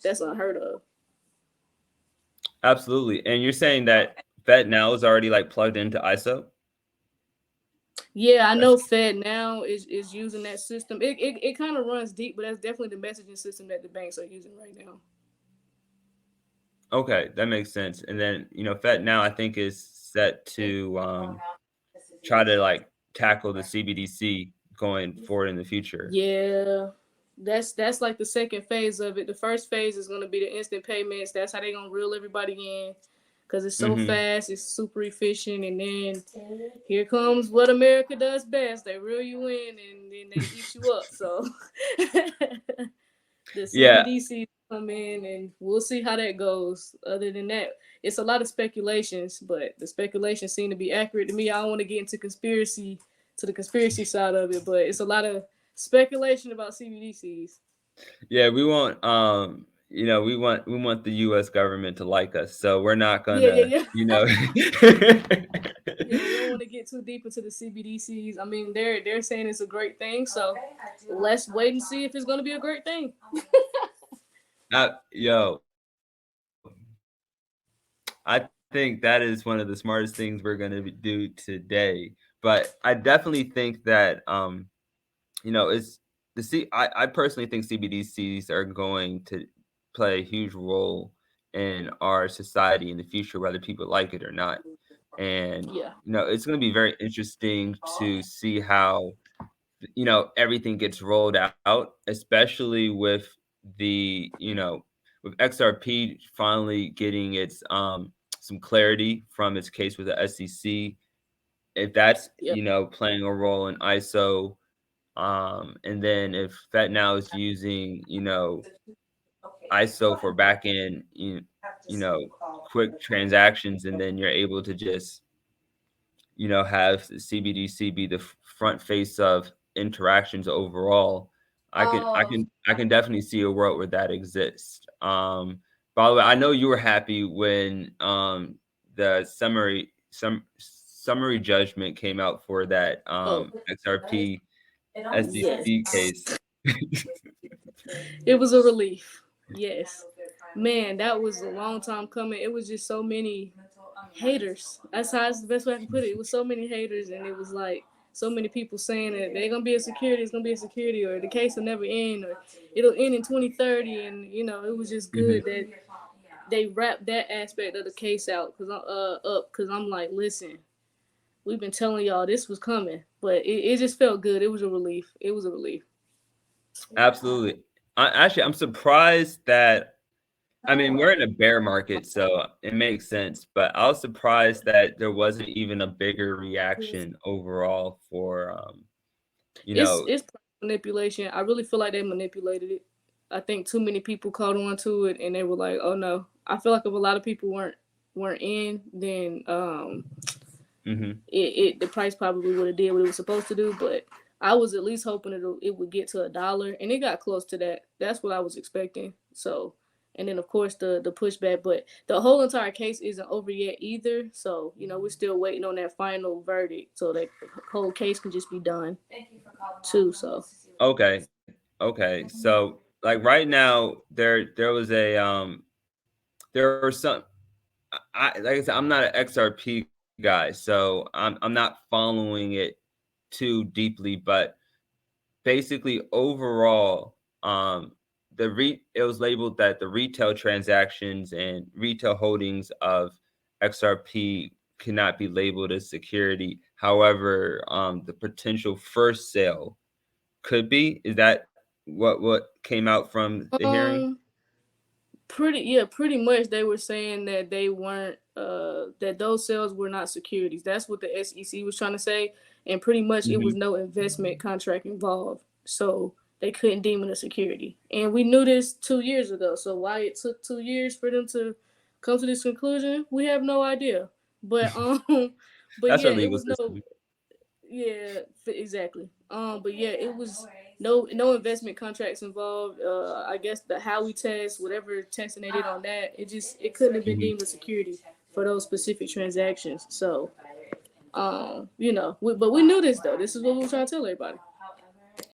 that's unheard of. Absolutely. And you're saying that Fed now is already like plugged into ISO? Yeah, I That's know Fed now is using that system. It kind of runs deep, but that's definitely the messaging system that the banks are using right now. okay. That makes sense. And then, Fed now I think is set to try to like tackle the CBDC going forward in the future. Yeah, that's like the second phase of it. The first phase is gonna be the instant payments. That's how they gonna reel everybody in, cause it's so Hmm. fast, it's super efficient, and then here comes what America does best. They reel you in and then they eat you up. So the Yeah, CBDC come in and we'll see how that goes. Other than that, it's a lot of speculations, but the speculations seem to be accurate to me. I don't want to get into the conspiracy side of it, but it's a lot of speculation about CBDCs. yeah, we want we want the US government to like us. So we're not Yeah, gonna, yeah, yeah. Yeah, we don't want to get too deep into the CBDCs. I mean, they're saying it's a great thing, so let's wait and see if it's going to be a great thing. Yo, I think that is one of the smartest things we're gonna do today. But I definitely think that it's I personally think CBDCs are going to play a huge role in our society in the future, whether people like it or not. And Yeah. it's going to be very interesting to see how everything gets rolled out, especially with the with XRP finally getting its some clarity from its case with the SEC. If that's Yep. playing a role in ISO, and then if Fed now is using, ISO for back end, you know, quick transactions, and then you're able to just, have the CBDC be the front face of interactions overall. I can definitely see a world where that exists. By the way, I know you were happy when the summary judgment came out for that Oh, XRP yes. SEC case. It was a relief. Yes. Man, that was a long time coming. It was just so many haters. That's the best way I can put it. It was so many haters, and it was like so many people saying that they're gonna be a security, it's gonna be a security, or the case will never end, or it'll end in 2030. And it was just good Mhm. that they wrapped that aspect of the case out because I'm like, listen, we've been telling y'all this was coming, but it just felt good. It was a relief. It was a relief. Absolutely. I'm surprised that I mean, we're in a bear market, so it makes sense, but I was surprised that there wasn't even a bigger reaction overall for, you know It's manipulation. I really feel like they manipulated it. I think too many people caught on to it and they were like, "Oh no." I feel like if a lot of people weren't in, then Mhm. the price probably would have did what it was supposed to do. But I was at least hoping it would get to $1, and it got close to that. That's what I was expecting. So, and then of course the pushback, but the whole entire case isn't over yet either. So we're still waiting on that final verdict, so that the whole case can just be done too. So Okay. Okay. So, like, right now, there was there were some like I said, I'm not an XRP guy, so I'm not following it too deeply, but basically overall, it was labeled that the retail transactions and retail holdings of XRP cannot be labeled as security. However, the potential first sale could be. Is that what came out from the hearing? um, pretty much they were saying that they weren't that those sales were not securities. That's what the SEC was trying to say, and pretty much it was Hmm. no investment contract involved, so they couldn't deem it a security. And we knew this 2 years ago. So why it took 2 years for them to come to this conclusion, we have no idea. But but That's yeah, our it legal was no. system. Yeah, exactly. But yeah, it was no investment contracts involved. I guess the Howey test, whatever testing they did on that, it couldn't have been Hmm. deemed a security for those specific transactions. So, but we knew this though. This is what we were trying to tell everybody.